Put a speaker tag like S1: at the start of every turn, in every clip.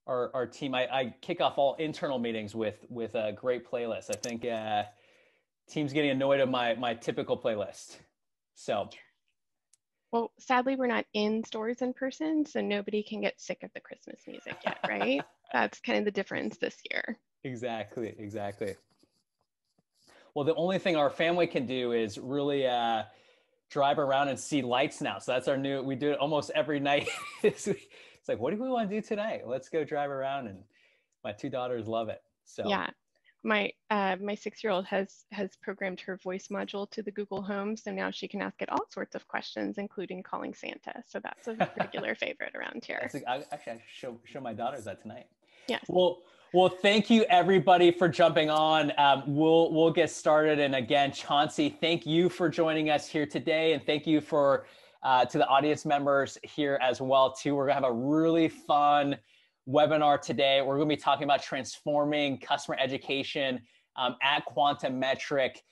S1: our team. I kick off all internal meetings with a great playlist. I think team's getting annoyed at my typical playlist. So,
S2: well, sadly, we're not in stores in person, so nobody can get sick of the Christmas music yet, right? That's kind of the difference this year.
S1: exactly. Well, the only thing our family can do is really drive around and see lights now. So that's our new. We do it almost every night. It's like, what do we want to do tonight? Let's go drive around, and my two daughters love it. So
S2: yeah. My 6-year-old has programmed her voice module to the Google Home, so now she can ask it all sorts of questions, including calling Santa. So that's a regular favorite around here.
S1: I should show my daughters that tonight.
S2: Yes.
S1: Well, thank you everybody for jumping on. We'll get started. And again, Chauncy, thank you for joining us here today, and thank you for to the audience members here as well too. We're gonna have a really fun webinar today. We're going to be talking about transforming customer education at Quantum Metric.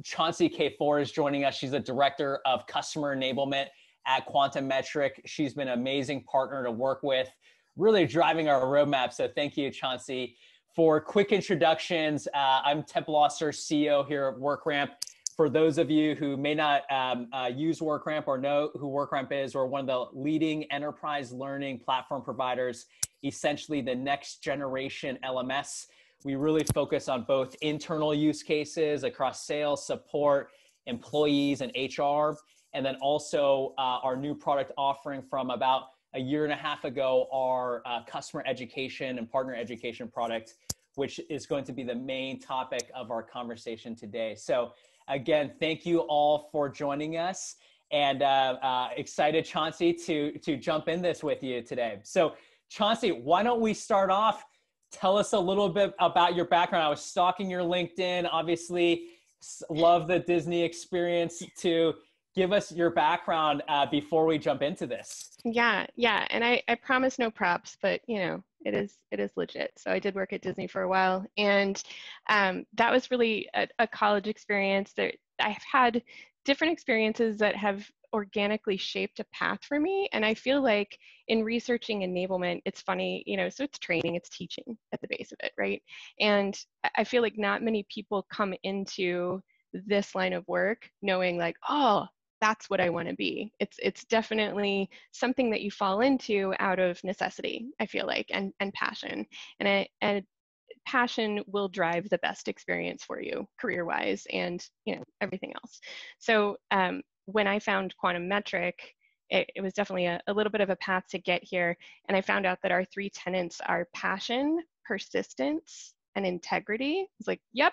S1: Chauncy Cay Ford is joining us. She's the director of customer enablement at Quantum Metric. She's been an amazing partner to work with, really driving our roadmap. So thank you, Chauncy. For quick introductions, I'm Temple Oster, CEO here at WorkRamp. For those of you who may not use WorkRamp or know who WorkRamp is, we're one of the leading enterprise learning platform providers, essentially the next generation LMS. We really focus on both internal use cases across sales, support, employees, and HR. And then also our new product offering from about a year and a half ago, our customer education and partner education product, which is going to be the main topic of our conversation today. So again, thank you all for joining us, and excited, Chauncy, to jump in this with you today. So Chauncy, why don't we start off? Tell us a little bit about your background. I was stalking your LinkedIn, obviously love the Disney experience. To give us your background before we jump into this.
S2: Yeah. And I promise no props, but you know, it is legit. So I did work at Disney for a while, and that was really a college experience. That I've had different experiences that have organically shaped a path for me. And I feel like in researching enablement, it's funny, you know, so it's training, it's teaching at the base of it, right? And I feel like not many people come into this line of work knowing like, oh, that's what I want to be. It's definitely something that you fall into out of necessity, I feel like, and passion. And passion will drive the best experience for you career-wise and, you know, everything else. So when I found Quantum Metric, it was definitely a little bit of a path to get here. And I found out that our 3 tenets are passion, persistence, and integrity. I was like, yep,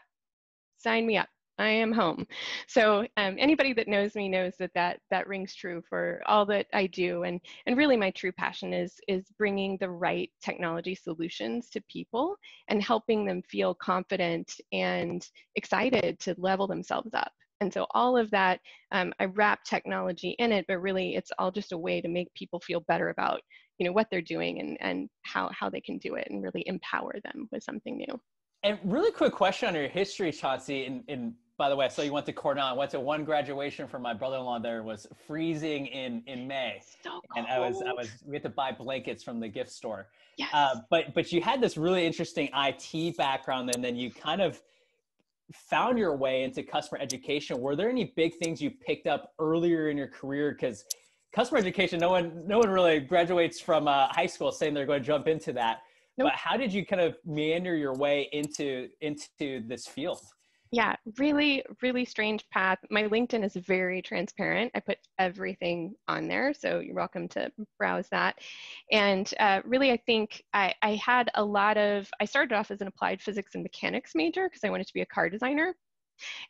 S2: sign me up. I am home. So anybody that knows me knows that rings true for all that I do. And really my true passion is bringing the right technology solutions to people and helping them feel confident and excited to level themselves up. And so all of that, I wrap technology in it, but really it's all just a way to make people feel better about, you know, what they're doing and how they can do it, and really empower them with something new.
S1: And really quick question on your history, Chauncy. And by the way, I saw you went to Cornell. I went to one graduation from my brother-in-law. There. It was freezing in May,
S2: so cold.
S1: And we had to buy blankets from the gift store.
S2: Yes.
S1: But you had this really interesting IT background, and then you kind of found your way into customer education. Were there any big things you picked up earlier in your career? Because customer education, no one really graduates from high school saying they're going to jump into that. Nope. But how did you kind of meander your way into this field?
S2: Yeah, really, really strange path. My LinkedIn is very transparent. I put everything on there, so you're welcome to browse that. And really, I think I started off as an applied physics and mechanics major because I wanted to be a car designer.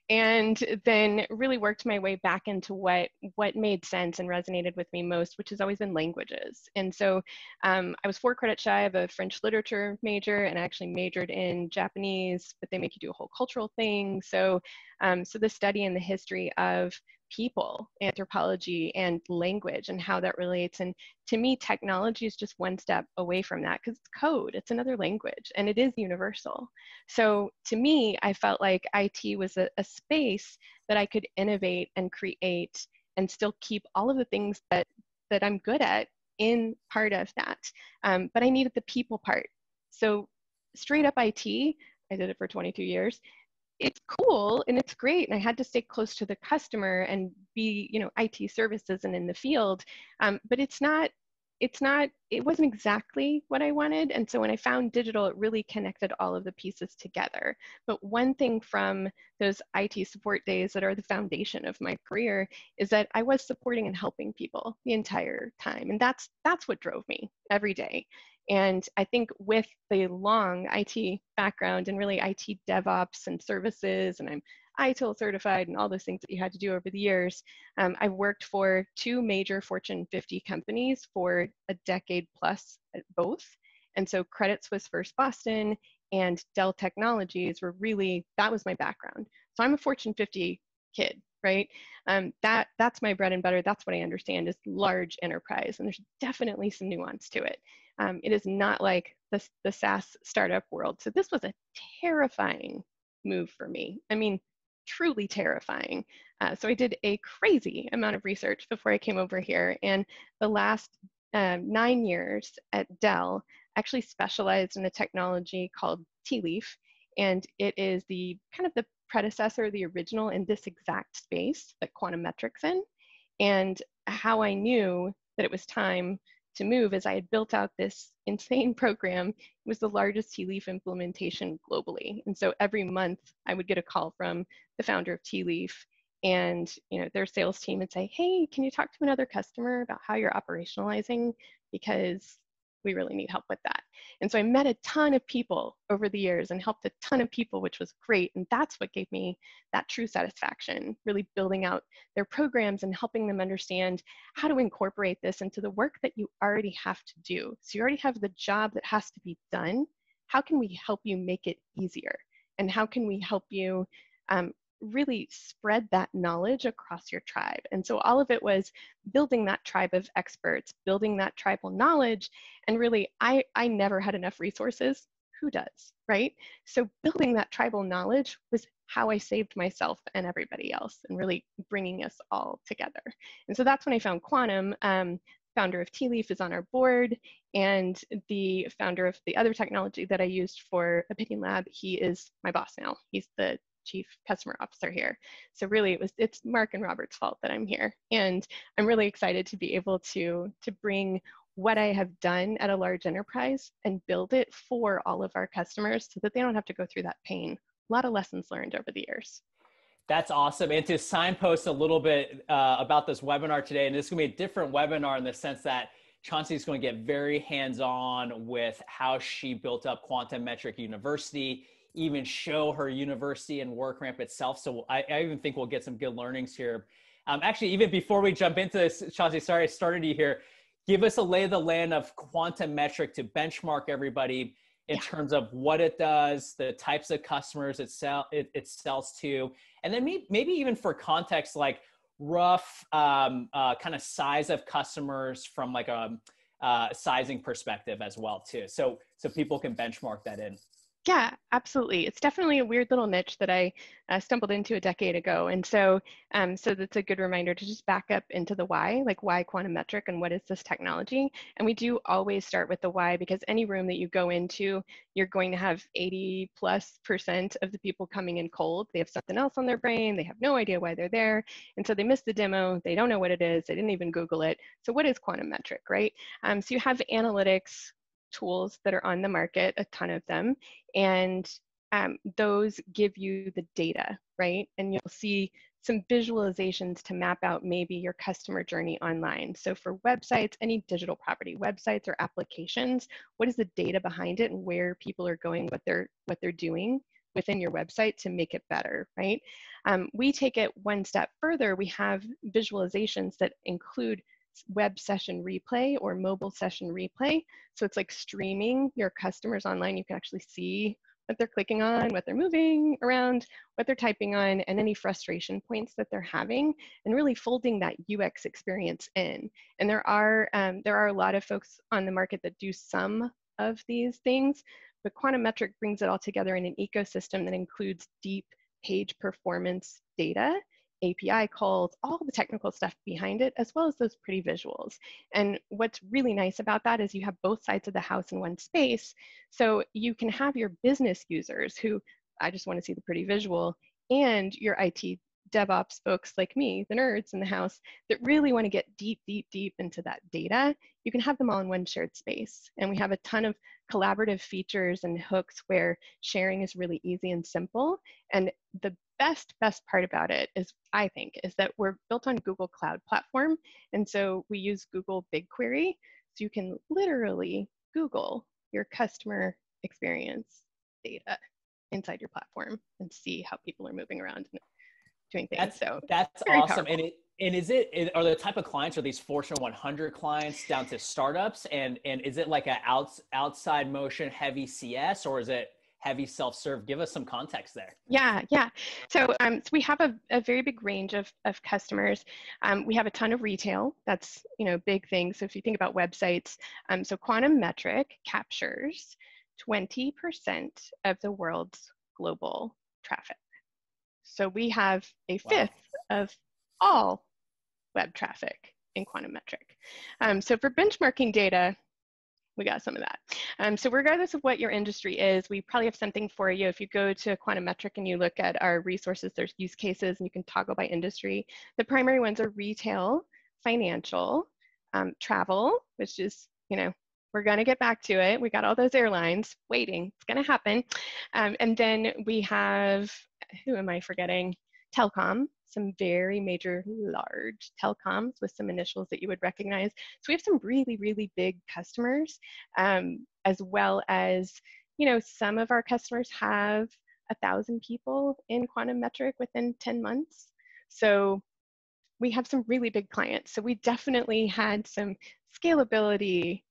S2: And then really worked my way back into what made sense and resonated with me most, which has always been languages. And so I was 4 credits shy of a French literature major, and I actually majored in Japanese, but they make you do a whole cultural thing. So the study and the history of people, anthropology, and language, and how that relates. And to me, technology is just one step away from that, because it's code, it's another language, and it is universal. So to me, I felt like IT was a space that I could innovate and create and still keep all of the things that I'm good at in part of that. But I needed the people part. So straight up IT, I did it for 22 years. It's cool and it's great. And I had to stay close to the customer and be, IT services and in the field. But it wasn't exactly what I wanted. And so when I found digital, it really connected all of the pieces together. But one thing from those IT support days that are the foundation of my career is that I was supporting and helping people the entire time. And that's what drove me every day. And I think with the long IT background and really IT DevOps and services, and I'm ITIL certified and all those things that you had to do over the years, I've worked for 2 major Fortune 50 companies for a decade plus at both. And so Credit Suisse First Boston and Dell Technologies that was my background. So I'm a Fortune 50 kid, right? That's my bread and butter. That's what I understand is large enterprise. And there's definitely some nuance to it. It is not like the SaaS startup world. So this was a terrifying move for me. I mean, truly terrifying. So I did a crazy amount of research before I came over here. And the last 9 years at Dell actually specialized in a technology called T-Leaf. And it is the kind of the predecessor, the original in this exact space that quantum metrics in. And how I knew that it was time to move is I had built out this insane program. It was the largest T-Leaf implementation globally. And so every month I would get a call from the founder of T-Leaf and their sales team would say, hey, can you talk to another customer about how you're operationalizing? Because we really need help with that. And so I met a ton of people over the years and helped a ton of people, which was great. And that's what gave me that true satisfaction, really building out their programs and helping them understand how to incorporate this into the work that you already have to do. So you already have the job that has to be done. How can we help you make it easier? And how can we help you really spread that knowledge across your tribe? And so all of it was building that tribe of experts, building that tribal knowledge. And really, I never had enough resources. Who does, right? So building that tribal knowledge was how I saved myself and everybody else and really bringing us all together. And so that's when I found Quantum. Founder of T-Leaf is on our board, and the founder of the other technology that I used for Opinion Lab, he is my boss now. He's the chief customer officer here. So really it's Mark and Robert's fault that I'm here. And I'm really excited to be able to bring what I have done at a large enterprise and build it for all of our customers so that they don't have to go through that pain. A lot of lessons learned over the years.
S1: That's awesome. And to signpost a little bit about this webinar today, and this is going to be a different webinar in the sense that Chauncy is going to get very hands-on with how she built up Quantum Metric University, even show her university and WorkRamp itself. So I even think we'll get some good learnings here. Actually, even before we jump into this, Chauncy, sorry I started you here. Give us a lay of the land of Quantum Metric to benchmark everybody in terms of what it does, the types of customers it sells to, and then maybe even for context, like rough kind of size of customers from like a sizing perspective as well too. So people can benchmark that in.
S2: Yeah, absolutely. It's definitely a weird little niche that I stumbled into a decade ago. And so that's a good reminder to just back up into the why, like why quantum metric and what is this technology? And we do always start with the why, because any room that you go into, you're going to have 80+% of the people coming in cold. They have something else on their brain. They have no idea why they're there. And so they missed the demo. They don't know what it is. They didn't even Google it. So what is quantum metric, right? So you have analytics tools that are on the market, a ton of them, and those give you the data, right? And you'll see some visualizations to map out maybe your customer journey online. So for websites, any digital property, websites or applications, what is the data behind it and where people are going, what they're doing within your website to make it better, right? We take it one step further. We have visualizations that include web session replay or mobile session replay. So it's like streaming your customers online. You can actually see what they're clicking on, what they're moving around, what they're typing on, and any frustration points that they're having, and really folding that UX experience in. And there are a lot of folks on the market that do some of these things, but Quantum Metric brings it all together in an ecosystem that includes deep page performance data API calls, all the technical stuff behind it, as well as those pretty visuals. And what's really nice about that is you have both sides of the house in one space. So you can have your business users who, I just want to see the pretty visual, and your IT DevOps folks like me, the nerds in the house, that really want to get deep, deep, deep into that data. You can have them all in one shared space. And we have a ton of collaborative features and hooks where sharing is really easy and simple. And the best part about it is, I think, is that we're built on Google Cloud Platform. And so we use Google BigQuery. So you can literally Google your customer experience data inside your platform and see how people are moving around and doing things.
S1: That's
S2: very
S1: awesome.
S2: powerful.
S1: And are the type of clients, are these Fortune 100 clients down to startups? And is it like a outside motion heavy CS, or is it heavy self-serve? Give us some context there.
S2: Yeah. So we have a very big range of customers. We have a ton of retail. That's, big thing. So if you think about websites, so Quantum Metric captures 20% of the world's global traffic. So we have a fifth of all web traffic in Quantum Metric. So for benchmarking data, we got some of that. So regardless of what your industry is, we probably have something for you. If you go to Quantum Metric and you look at our resources, there's use cases and you can toggle by industry. The primary ones are retail, financial, travel, which is, we're going to get back to it. We got all those airlines waiting. It's going to happen. And then we have, who am I forgetting? Telecom, some very major, large telecoms with some initials that you would recognize. So we have some really, really big customers, as well as, some of our customers have 1,000 people in Quantum Metric within 10 months. So we have some really big clients. So we definitely had some scalability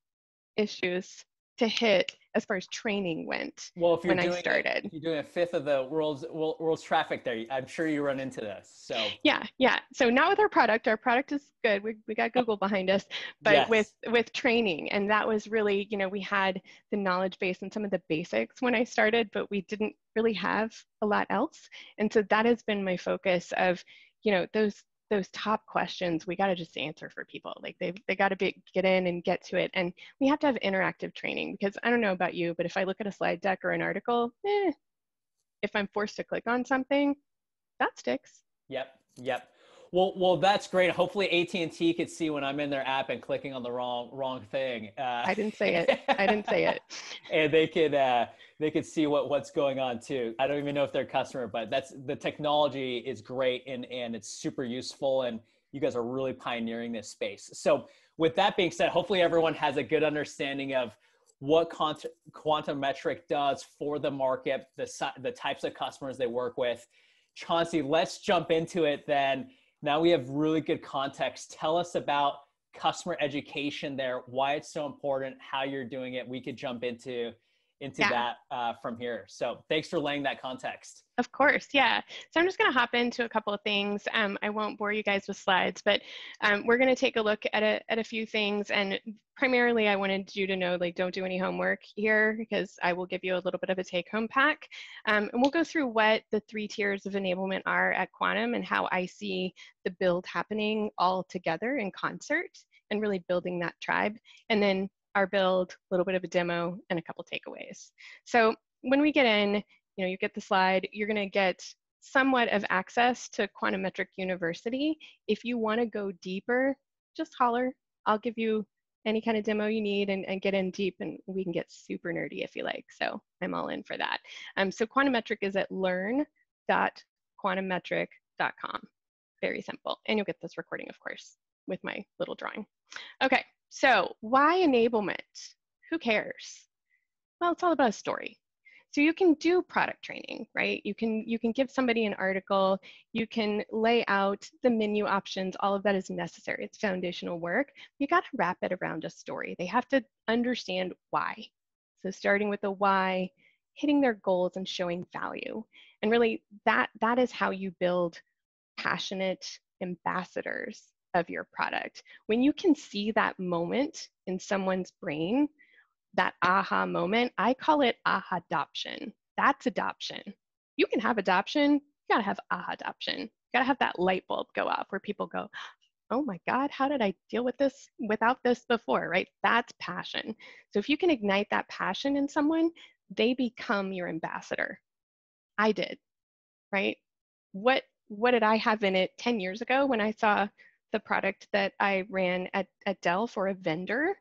S2: issues to hit as far as training went.
S1: Well, if you're
S2: when I started.
S1: If you're doing a fifth of the world's traffic there, I'm sure you run into this. So
S2: yeah. So not with our product. Our product is good. We got Google behind us, but
S1: yes.
S2: with training, and that was really, we had the knowledge base and some of the basics when I started, but we didn't really have a lot else. And so that has been my focus of, those top questions, we got to just answer for people. Like they got to get in and get to it. And we have to have interactive training, because I don't know about you, but if I look at a slide deck or an article, if I'm forced to click on something, that sticks.
S1: Yep. Well, that's great. Hopefully AT&T could see when I'm in their app and clicking on the wrong thing.
S2: I didn't say it.
S1: And they could see what's going on too. I don't even know if they're a customer, but the technology is great and it's super useful, and you guys are really pioneering this space. So with that being said, hopefully everyone has a good understanding of what Quantum Metric does for the market, the types of customers they work with. Chauncy, let's jump into it then. Now we have really good context. Tell us about customer education there, why it's so important, how you're doing it. We could jump into that from here. So thanks for laying that context.
S2: Of course, yeah. So I'm just going to hop into a couple of things. I won't bore you guys with slides, but we're going to take a look at a few things. And primarily, I wanted you to know, don't do any homework here, because I will give you a little bit of a take-home pack. And we'll go through what the 3 tiers of enablement are at Quantum and how I see the build happening all together in concert and really building that tribe. And then our build, a little bit of a demo, and a couple takeaways. So when we get in, you get the slide, you're going to get somewhat of access to Quantum Metric University. If you want to go deeper, just holler. I'll give you any kind of demo you need and get in deep, and we can get super nerdy if you like. So I'm all in for that. So Quantum Metric is at learn.quantummetric.com. Very simple. And you'll get this recording, of course, with my little drawing. Okay, so why enablement? Who cares? Well, it's all about a story. So you can do product training, right? You can give somebody an article, you can lay out the menu options, all of that is necessary. It's foundational work. You got to wrap it around a story. They have to understand why. So starting with the why, hitting their goals and showing value. And really that is how you build passionate ambassadors of your product. When you can see that moment in someone's brain, that aha moment, I call it aha-adoption. That's adoption. You can have adoption, you gotta have aha-adoption. gotta have that light bulb go off where people go, oh my God, how did I deal with this without this before, right? That's passion. So if you can ignite that passion in someone, they become your ambassador. I did, right? What did I have in it 10 years ago when I saw the product that I ran at Dell for a vendor?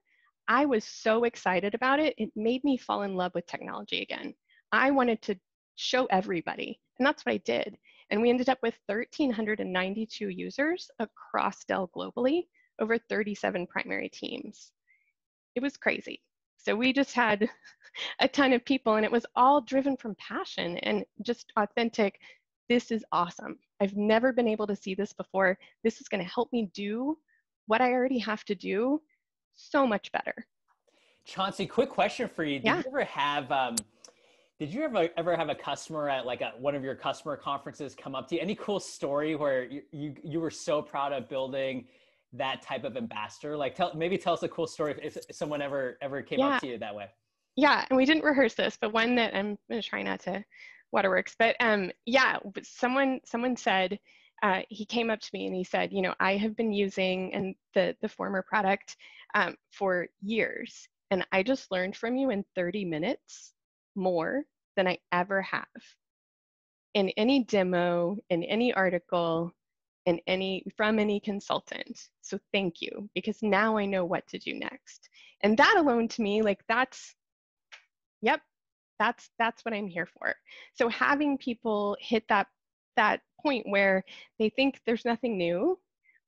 S2: I was so excited about it. It made me fall in love with technology again. I wanted to show everybody, and that's what I did. And we ended up with 1,392 users across Dell globally, over 37 primary teams. It was crazy. So we just had a ton of people, and it was all driven from passion and just authentic. This is awesome. I've never been able to see this before. This is going to help me do what I already have to do so much better.
S1: Chauncey, quick question for you.
S2: Yeah.
S1: Did you ever have a customer at like one of your customer conferences come up to you? Any cool story where you were so proud of building that type of ambassador? Like maybe tell us a cool story if someone ever came up to you that way.
S2: Yeah, and we didn't rehearse this, but one that I'm going to try not to waterworks, but yeah, someone said, he came up to me and he said, you know, I have been using the former product for years, and I just learned from you in 30 minutes more than I ever have in any demo, in any article, from any consultant. So thank you, because now I know what to do next. And that alone to me, like that's what I'm here for. So having people hit that point where they think there's nothing new,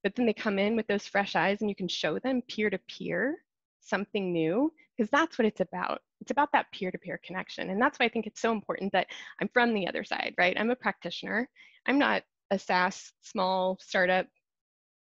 S2: but then they come in with those fresh eyes and you can show them peer-to-peer something new, because that's what it's about. It's about that peer-to-peer connection. And that's why I think it's so important that I'm from the other side, right? I'm a practitioner. I'm not a SaaS small startup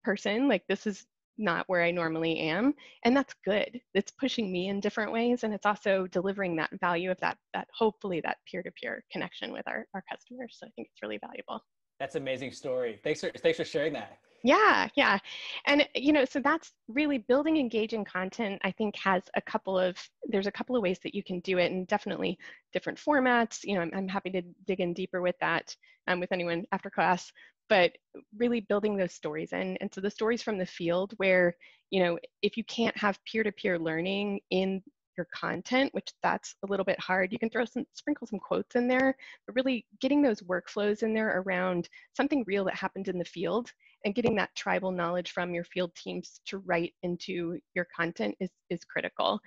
S2: person. Like, this is not where I normally am. And that's good. It's pushing me in different ways. And it's also delivering that value of that hopefully that peer-to-peer connection with our customers. So I think it's really valuable.
S1: That's an amazing story. Thanks for sharing that.
S2: Yeah. And, you know, so that's really building engaging content, I think there's a couple of ways that you can do it, and definitely different formats. You know, I'm happy to dig in deeper with that with anyone after class, but really building those stories in. And so the stories from the field where, you know, if you can't have peer-to-peer learning in your content, which that's a little bit hard, you can sprinkle some quotes in there, but really getting those workflows in there around something real that happened in the field, and getting that tribal knowledge from your field teams to write into your content is critical.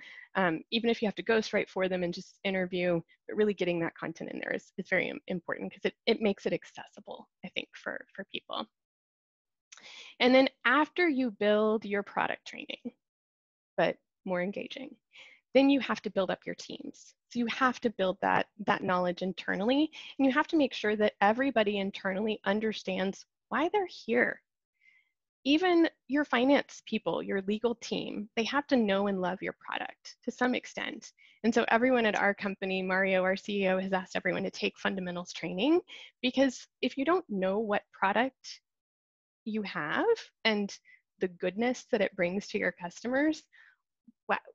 S2: Even if you have to ghostwrite for them and just interview, but really getting that content in there is very important, because it makes it accessible, I think, for people. And then after you build your product training, but more engaging, then you have to build up your teams. So you have to build that knowledge internally, and you have to make sure that everybody internally understands why they're here. Even your finance people, your legal team, they have to know and love your product to some extent. And so everyone at our company, Mario, our CEO, has asked everyone to take fundamentals training, because if you don't know what product you have and the goodness that it brings to your customers,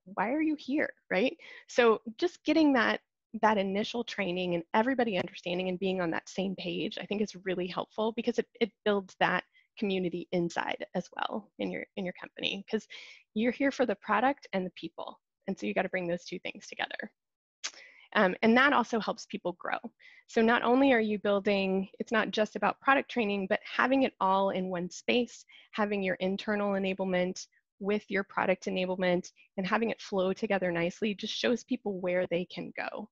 S2: why are you here, right? So just getting that initial training and everybody understanding and being on that same page, I think is really helpful, because it builds that community inside as well in your company, because you're here for the product and the people. And so you got to bring those two things together. And that also helps people grow. So not only are you building, it's not just about product training, but having it all in one space, having your internal enablement with your product enablement and having it flow together nicely just shows people where they can go.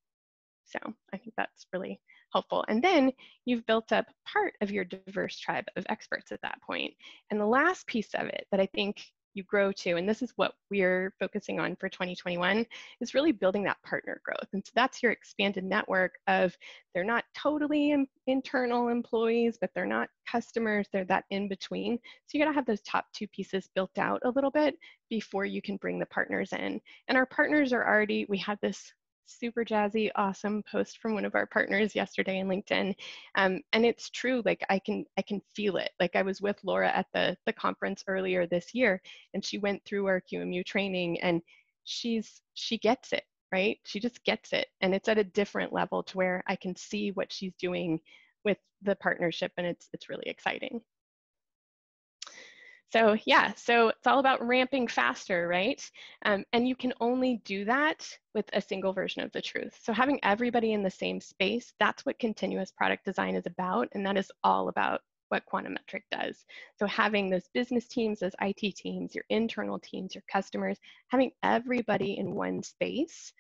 S2: So I think that's really helpful. And then you've built up part of your diverse tribe of experts at that point. And the last piece of it that I think you grow to, and this is what we're focusing on for 2021, is really building that partner growth. And so that's your expanded network of, they're not totally internal employees, but they're not customers, they're that in between. So you gotta have those top two pieces built out a little bit before you can bring the partners in. And our partners are already, we had this super jazzy, awesome post from one of our partners yesterday in LinkedIn. And it's true, like I can feel it. Like I was with Laura at the conference earlier this year, and she went through our QMU training, and she gets it, right? She just gets it. And it's at a different level to where I can see what she's doing with the partnership, and it's really exciting. So yeah, so it's all about ramping faster, right? And you can only do that with a single version of the truth. So having everybody in the same space, that's what continuous product design is about, and that is all about what Quantum Metric does. So having those business teams, those IT teams, your internal teams, your customers, having everybody in one space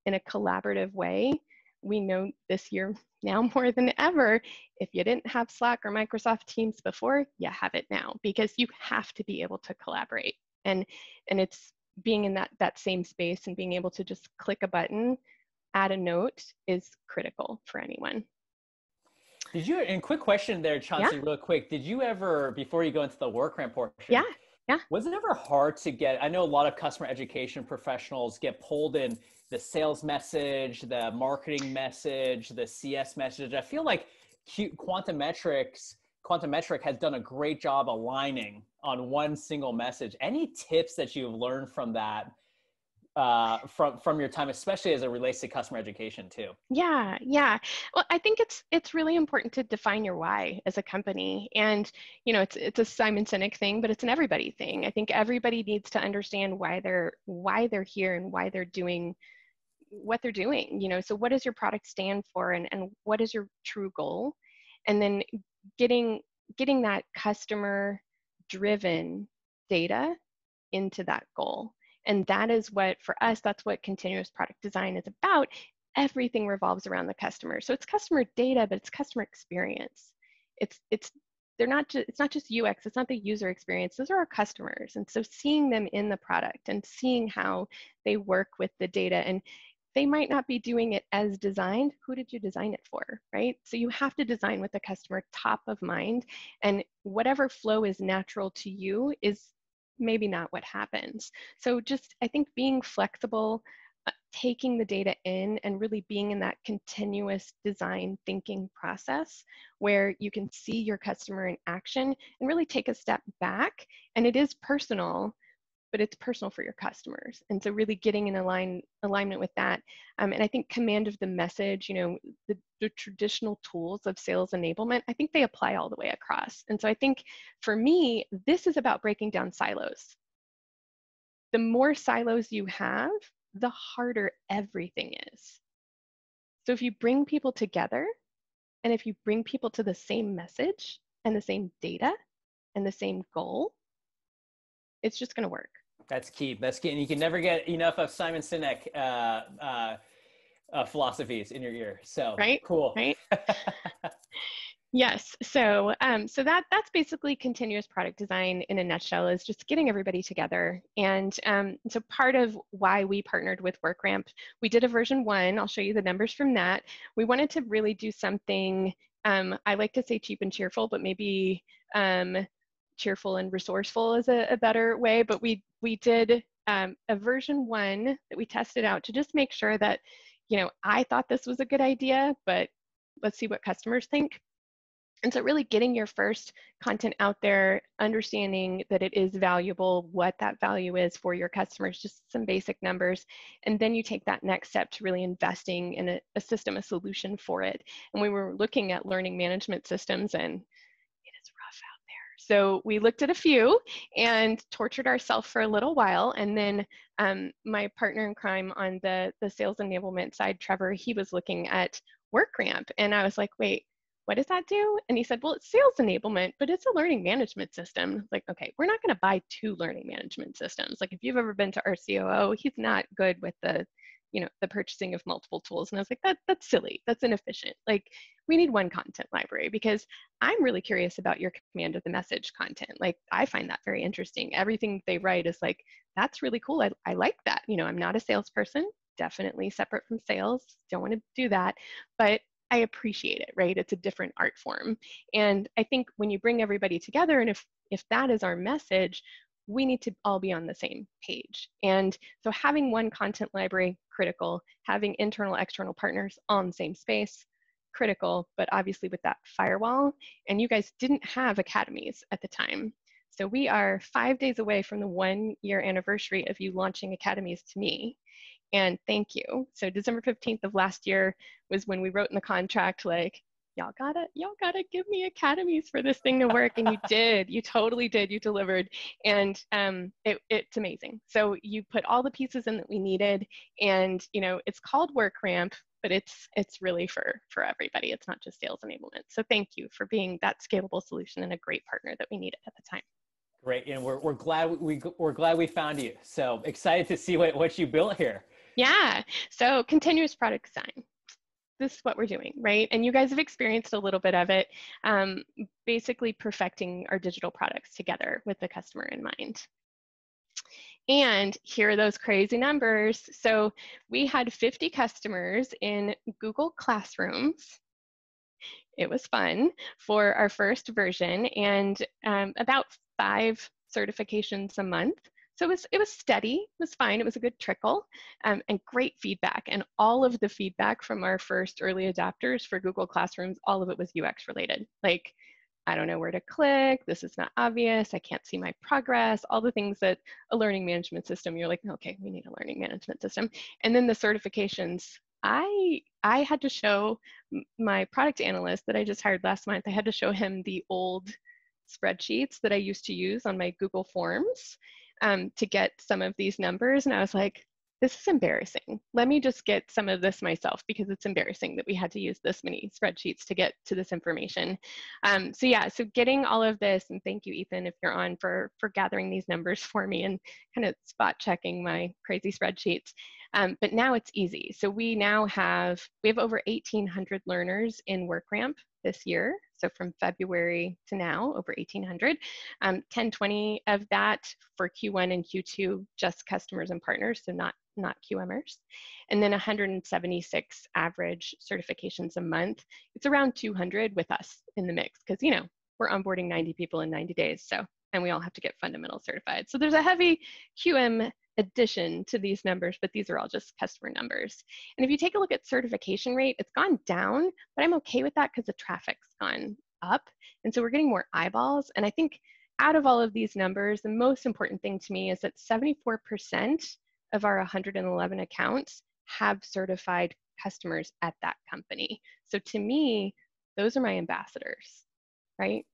S2: in a collaborative way. We know this year now more than ever, if you didn't have Slack or Microsoft Teams before, you have it now, because you have to be able to collaborate. And it's being in that same space and being able to just click a button, add a note is critical for anyone.
S1: Did you, and quick question there, Chauncy,
S2: Yeah.
S1: real quick, did you ever, before you go into the work ramp portion,
S2: Yeah. Yeah.
S1: was it ever hard to get, I know a lot of customer education professionals get pulled in the sales message, the marketing message, the CS message. I feel like Quantum Metric has done a great job aligning on one single message. Any tips that you've learned from that, from your time, especially as it relates to customer education too?
S2: Yeah, yeah. Well, I think it's really important to define your why as a company. And it's a Simon Sinek thing, but it's an everybody thing. I think everybody needs to understand why they're here and why they're doing what they're doing. So what does your product stand for, and what is your true goal? And then getting that customer driven data into that goal. And that is what, for us, that's what continuous product design is about. Everything revolves around the customer. So it's customer data, but it's customer experience. It's not just UX, it's not the user experience. Those are our customers. And so seeing them in the product and seeing how they work with the data, and they might not be doing it as designed. Who did you design it for, right? So you have to design with the customer top of mind, and whatever flow is natural to you is maybe not what happens. So just, I think, being flexible, taking the data in, and really being in that continuous design thinking process where you can see your customer in action and really take a step back. And it is personal, but it's personal for your customers. And so really getting in alignment with that. And I think command of the message, the traditional tools of sales enablement, I think they apply all the way across. And so I think for me, this is about breaking down silos. The more silos you have, the harder everything is. So if you bring people together, and if you bring people to the same message and the same data and the same goal, it's just going to work.
S1: That's key. That's key. And you can never get enough of Simon Sinek philosophies in your ear. So
S2: right,
S1: cool.
S2: Right. Yes. So that's basically continuous product design in a nutshell, is just getting everybody together. And so part of why we partnered with WorkRamp, we did a version 1. I'll show you the numbers from that. We wanted to really do something, I like to say cheap and cheerful, but maybe cheerful and resourceful is a better way. But we did a version 1 that we tested out to just make sure that, I thought this was a good idea, but let's see what customers think. And so really getting your first content out there, understanding that it is valuable, what that value is for your customers, just some basic numbers. And then you take that next step to really investing in a system, a solution for it. And we were looking at learning management systems, and it is rough out there. So we looked at a few and tortured ourselves for a little while. And then my partner in crime on the sales enablement side, Trevor, he was looking at WorkRamp. And I was like, wait, what does that do? And he said, well, it's sales enablement, but it's a learning management system. Like, okay, we're not going to buy 2 learning management systems. Like, if you've ever been to our COO, he's not good with the purchasing of multiple tools. And I was like, that's silly. That's inefficient. Like, we need one content library, because I'm really curious about your command of the message content. Like, I find that very interesting. Everything they write is like, that's really cool. I like that. I'm not a salesperson, definitely separate from sales. Don't want to do that. But I appreciate it, right? It's a different art form. And I think when you bring everybody together, and if that is our message, we need to all be on the same page. And so having one content library, critical. Having internal, external partners on the same space, critical, but obviously with that firewall. And you guys didn't have academies at the time. So we are 5 days away from the 1-year anniversary of you launching academies to me. And thank you. So December 15th of last year was when we wrote in the contract, like, y'all gotta give me academies for this thing to work. And you did, you totally did, you delivered. And it's amazing. So you put all the pieces in that we needed, and it's called Work Ramp, but it's really for everybody. It's not just sales enablement. So thank you for being that scalable solution and a great partner that we needed at the time.
S1: Great, and we're glad we found you. So excited to see what you built here.
S2: Yeah, so continuous product design. This is what we're doing, right? And you guys have experienced a little bit of it, basically perfecting our digital products together with the customer in mind. And here are those crazy numbers. So we had 50 customers in Google Classrooms. It was fun for our first version, and about 5 certifications a month. So it was steady, it was fine, it was a good trickle, and great feedback. And all of the feedback from our first early adopters for Google Classrooms, all of it was UX related. Like, I don't know where to click, this is not obvious, I can't see my progress, all the things that a learning management system, you're like, okay, we need a learning management system. And then the certifications, I had to show my product analyst that I just hired last month, I had to show him the old spreadsheets that I used to use on my Google Forms to get some of these numbers. And I was like, this is embarrassing. Let me just get some of this myself, because it's embarrassing that we had to use this many spreadsheets to get to this information. So yeah, so getting all of this, and thank you, Ethan, if you're on, for gathering these numbers for me and kind of spot checking my crazy spreadsheets. But now it's easy. So we have over 1,800 learners in WorkRamp this year. So from February to now, over 1,800. 1020 of that for Q1 and Q2, just customers and partners, so not QMers. And then 176 average certifications a month. It's around 200 with us in the mix, because we're onboarding 90 people in 90 days. So, and we all have to get fundamental certified. So there's a heavy QM addition to these numbers, but these are all just customer numbers. And if you take a look at certification rate, it's gone down, but I'm okay with that because the traffic's gone up. And so we're getting more eyeballs. And I think out of all of these numbers, the most important thing to me is that 74% of our 111 accounts have certified customers at that company. So to me, those are my ambassadors, right?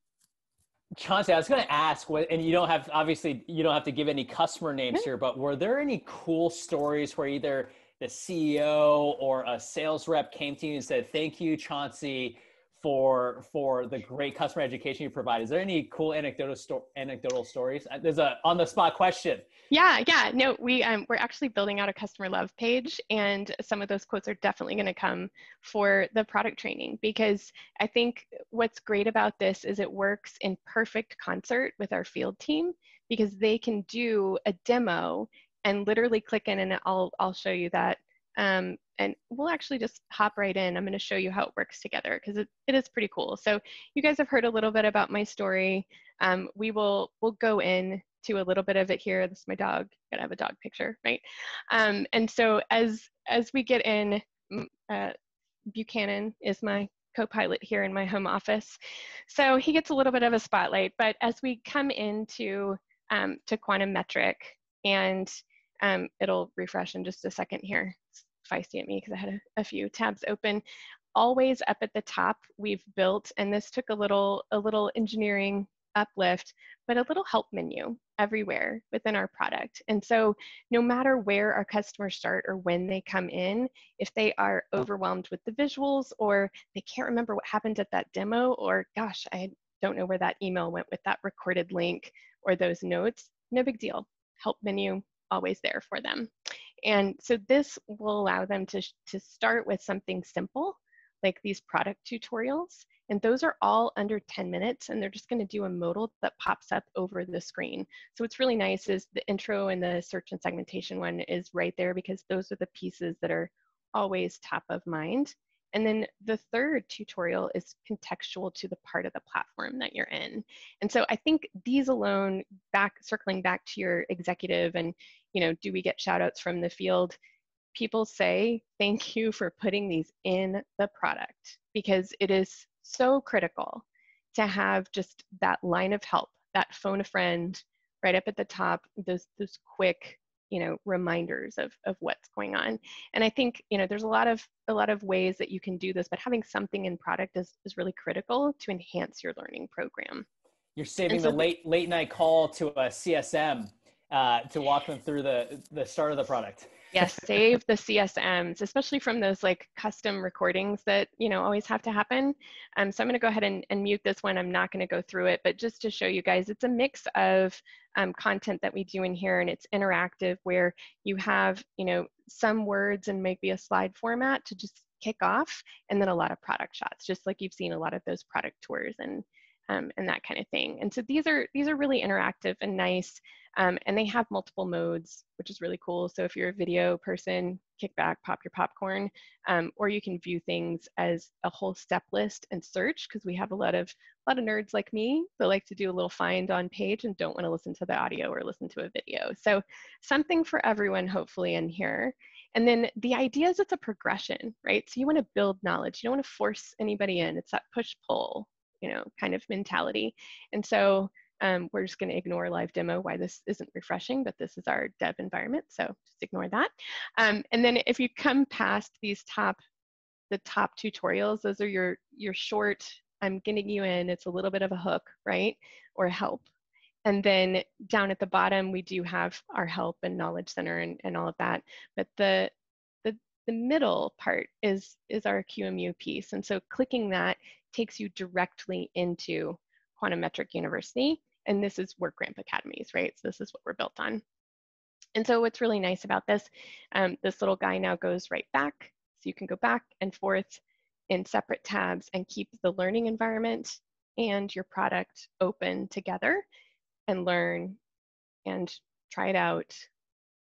S1: Chauncy, I was going to ask, and you don't have to give any customer names here, but were there any cool stories where either the CEO or a sales rep came to you and said, "Thank you, Chauncy, for the great customer education you provide"? Is there any cool anecdotal stories? There's a on the spot question.
S2: Yeah. No, we're actually building out a customer love page, and some of those quotes are definitely going to come for the product training, because I think what's great about this is it works in perfect concert with our field team, because they can do a demo and literally click in, and I'll show you that. And we'll actually just hop right in. I'm going to show you how it works together, because it is pretty cool. So you guys have heard a little bit about my story. We'll go in to a little bit of it here. This is my dog. Gotta have a dog picture, right? And so as we get in, Buchanan is my co-pilot here in my home office. So he gets a little bit of a spotlight. But as we come into to Quantum Metric, and it'll refresh in just a second here. It's feisty at me because I had a few tabs open. Always up at the top, we've built, and this took a little engineering uplift, but a little help menu everywhere within our product. And so no matter where our customers start or when they come in, if they are overwhelmed with the visuals, or they can't remember what happened at that demo, or gosh, I don't know where that email went with that recorded link or those notes, no big deal. Help menu always there for them. And so this will allow them to start with something simple, like these product tutorials. And those are all under 10 minutes, and they're just going to do a modal that pops up over the screen. So what's really nice is the intro and the search and segmentation one is right there, because those are the pieces that are always top of mind. And then the third tutorial is contextual to the part of the platform that you're in. And so I think these alone, circling back to your executive and, do we get shout outs from the field? People say, thank you for putting these in the product, because it is so critical to have just that line of help, that phone a friend right up at the top, those quick reminders of what's going on. And I think, there's a lot of ways that you can do this, but having something in product is really critical to enhance your learning program.
S1: You're saving the late night call to a CSM to walk them through the start of the product.
S2: Yes, save the CSMs, especially from those like custom recordings that, always have to happen. So I'm going to go ahead and mute this one. I'm not going to go through it, but just to show you guys, it's a mix of content that we do in here, and it's interactive where you have, some words and maybe a slide format to just kick off, and then a lot of product shots, just like you've seen a lot of those product tours and that kind of thing. And so these are really interactive and nice, and they have multiple modes, which is really cool. So if you're a video person, kick back, pop your popcorn, or you can view things as a whole step list and search, because we have a lot of nerds like me that like to do a little find on page and don't want to listen to the audio or listen to a video. So something for everyone, hopefully, in here. And then the idea is it's a progression, right? So you want to build knowledge. You don't want to force anybody in. It's that push-pull, kind of mentality. And so we're just going to ignore live demo, why this isn't refreshing, but this is our dev environment, so just ignore that. And then if you come past these the top tutorials, those are your short, I'm getting you in, it's a little bit of a hook, right? Or help. And then down at the bottom, we do have our help and knowledge center and all of that. But the middle part is our QMU piece. And so clicking that takes you directly into Quantum Metric University. And this is WordGramp Academies, right? So this is what we're built on. And so what's really nice about this, this little guy now goes right back. So you can go back and forth in separate tabs and keep the learning environment and your product open together and learn and try it out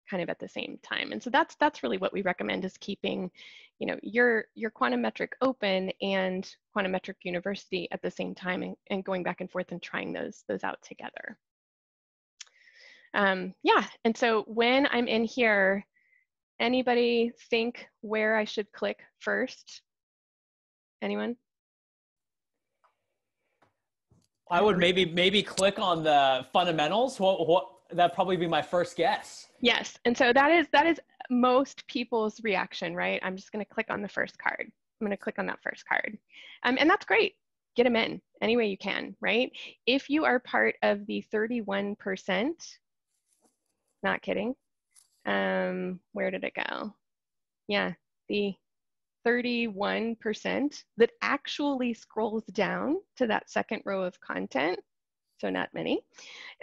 S2: kind of at the same time. And so that's really what we recommend, is keeping, your quantum metric open and Quantum Metric University at the same time, and going back and forth and trying those out together. Yeah, and so when I'm in here, anybody think where I should click first? Anyone?
S1: I would maybe click on the fundamentals. What that'd probably be my first guess.
S2: Yes, and so that is most people's reaction, right? I'm just going to click on the first card. I'm going to click on that first card, and that's great. Get them in any way you can, right? If you are part of the 31%, not kidding. Where did it go? Yeah, the 31% that actually scrolls down to that second row of content, so not many,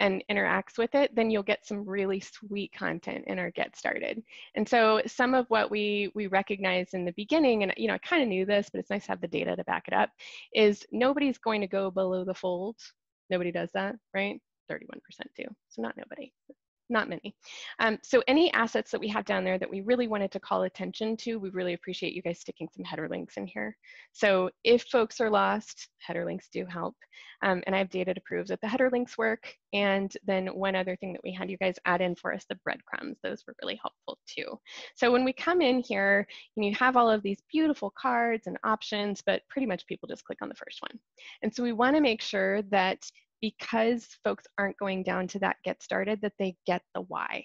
S2: and interacts with it, then you'll get some really sweet content in our Get Started. And so some of what we recognized in the beginning, and I kind of knew this, but it's nice to have the data to back it up, is nobody's going to go below the fold. Nobody does that, right? 31% do, so not nobody. Not many. So any assets that we have down there that we really wanted to call attention to, we really appreciate you guys sticking some header links in here. So if folks are lost, header links do help. And I have data to prove that the header links work. And then one other thing that we had you guys add in for us, the breadcrumbs, those were really helpful too. So when we come in here, you have all of these beautiful cards and options, but pretty much people just click on the first one. And so we want to make sure that because folks aren't going down to that Get Started, that they get the why,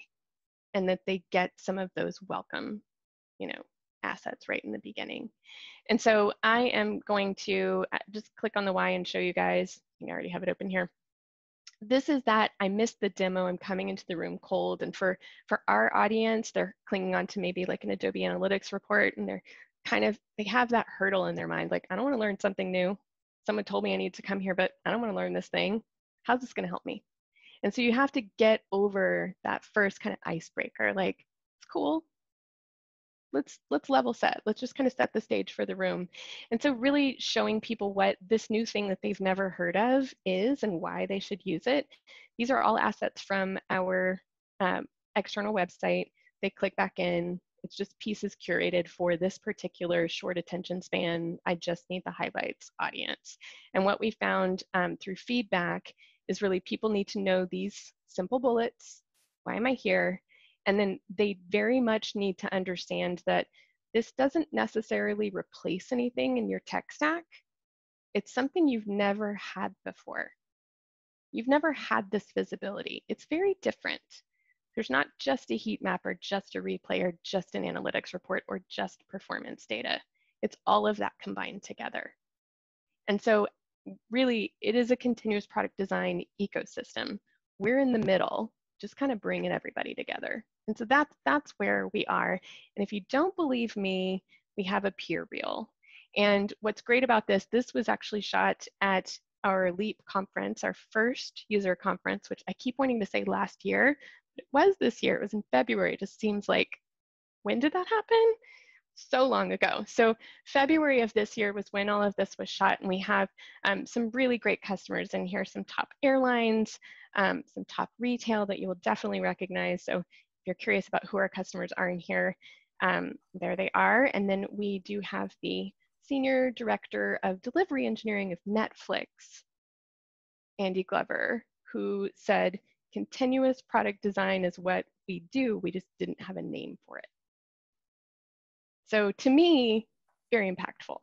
S2: and that they get some of those welcome, assets right in the beginning. And so I am going to just click on the why and show you guys. I already have it open here. This is that I missed the demo. I'm coming into the room cold. And for our audience, they're clinging on to maybe like an Adobe Analytics report, and they have that hurdle in their mind. Like, I don't want to learn something new. Someone told me I need to come here, but I don't want to learn this thing. How's this going to help me? And so you have to get over that first kind of icebreaker. Like, it's cool. Let's level set. Let's just kind of set the stage for the room. And so really showing people what this new thing that they've never heard of is and why they should use it. These are all assets from our external website. They click back in. It's just pieces curated for this particular short attention span. I just need the highlights audience. And what we found through feedback is really people need to know these simple bullets. Why am I here? And then they very much need to understand that this doesn't necessarily replace anything in your tech stack. It's something you've never had before. You've never had this visibility. It's very different. There's not just a heat map or just a replay or just an analytics report or just performance data. It's all of that combined together. And so really, it is a continuous product design ecosystem. We're in the middle, just kind of bringing everybody together. And so that's where we are. And if you don't believe me, we have a peer reel. And what's great about this was actually shot at our LEAP conference, our first user conference, which I keep wanting to say last year, but it was this year. It was in February. It just seems like, when did that happen? So long ago. So February of this year was when all of this was shot, and we have some really great customers in here, some top airlines, some top retail that you will definitely recognize. So if you're curious about who our customers are in here, there they are. And then we do have the Senior Director of Delivery Engineering of Netflix, Andy Glover, who said, continuous product design is what we do, we just didn't have a name for it. So to me, very impactful.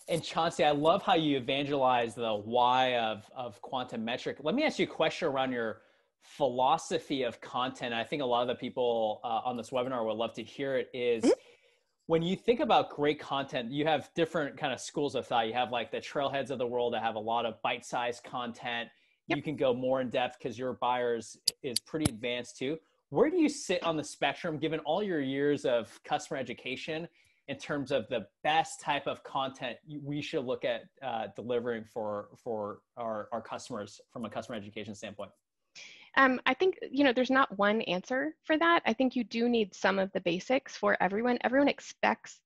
S1: And Chauncy, I love how you evangelize the why of quantum metric. Let me ask you a question around your philosophy of content. I think a lot of the people on this webinar would love to hear it is, when you think about great content, you have different kind of schools of thought. You have like the trailheads of the world that have a lot of bite-sized content. Yep. You can go more in depth because your buyers is pretty advanced too. Where do you sit on the spectrum, given all your years of customer education, in terms of the best type of content we should look at delivering for our customers from a customer education standpoint?
S2: I think, there's not one answer for that. I think you do need some of the basics for everyone. Everyone expects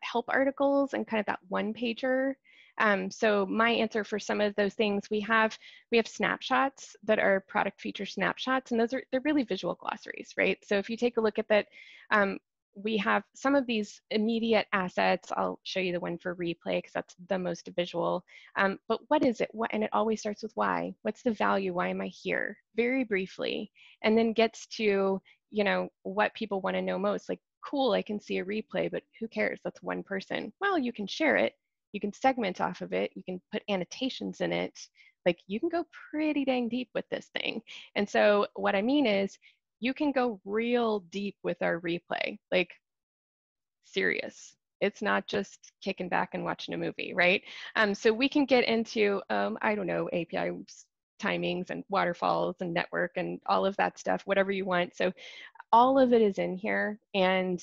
S2: help articles and kind of that one pager. So my answer for some of those things, we have snapshots that are product feature snapshots, and they're really visual glossaries, right? So if you take a look at that, we have some of these immediate assets. I'll show you the one for replay because that's the most visual. But what is it? And it always starts with why. What's the value? Why am I here? Very briefly, and then gets to what people want to know most. Like, cool, I can see a replay, but who cares? That's one person. Well, you can share it. You can segment off of it. You can put annotations in it. Like, you can go pretty dang deep with this thing. And so what I mean is, you can go real deep with our replay, like serious. It's not just kicking back and watching a movie, right? So we can get into, I don't know, API timings and waterfalls and network and all of that stuff, whatever you want. So all of it is in here, and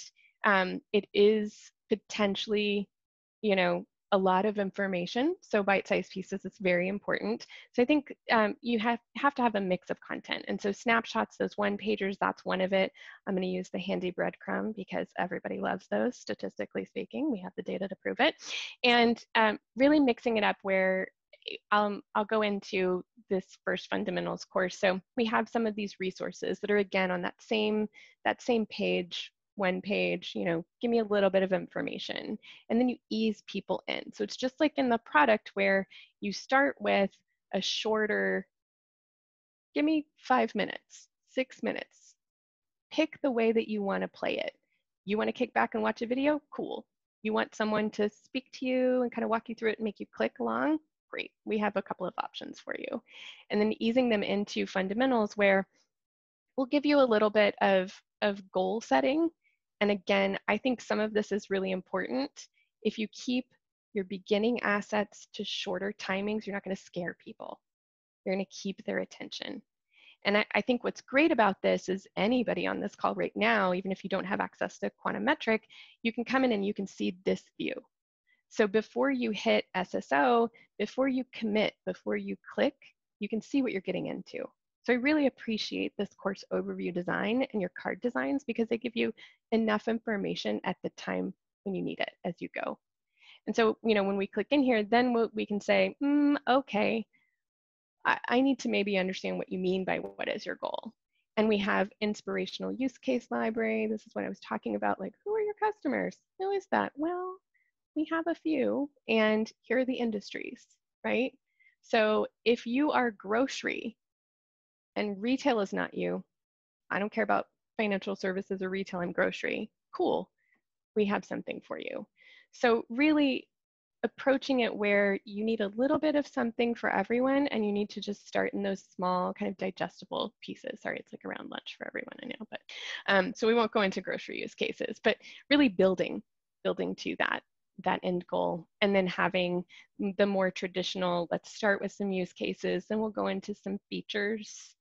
S2: it is potentially, a lot of information. So bite-sized pieces is very important. So I think you have to have a mix of content. And so snapshots, those one pagers, that's one of it. I'm going to use the handy breadcrumb because everybody loves those, statistically speaking. We have the data to prove it. And really mixing it up where I'll go into this first fundamentals course. So we have some of these resources that are, again, on that same page, one page, give me a little bit of information, and then you ease people in. So it's just like in the product where you start with a shorter, give me 5 minutes, 6 minutes, pick the way that you want to play it. You want to kick back and watch a video? Cool. You want someone to speak to you and kind of walk you through it and make you click along? Great. We have a couple of options for you. And then easing them into fundamentals where we'll give you a little bit of goal setting. And again, I think some of this is really important. If you keep your beginning assets to shorter timings, you're not going to scare people. You're going to keep their attention. And I think what's great about this is anybody on this call right now, even if you don't have access to quantum metric, you can come in and you can see this view. So before you hit SSO, before you commit, before you click, you can see what you're getting into. So I really appreciate this course overview design and your card designs because they give you enough information at the time when you need it as you go. And so, when we click in here, then we can say, okay, I need to maybe understand what you mean by what is your goal. And we have inspirational use case library. This is what I was talking about, like, who are your customers? Who is that? Well, we have a few, and here are the industries, right? So if you are grocery and retail is not you, I don't care about financial services or retail and grocery, cool, we have something for you. So really approaching it where you need a little bit of something for everyone, and you need to just start in those small kind of digestible pieces. Sorry, it's like around lunch for everyone, I know, but so we won't go into grocery use cases, but really building to that end goal, and then having the more traditional, let's start with some use cases, then we'll go into some features.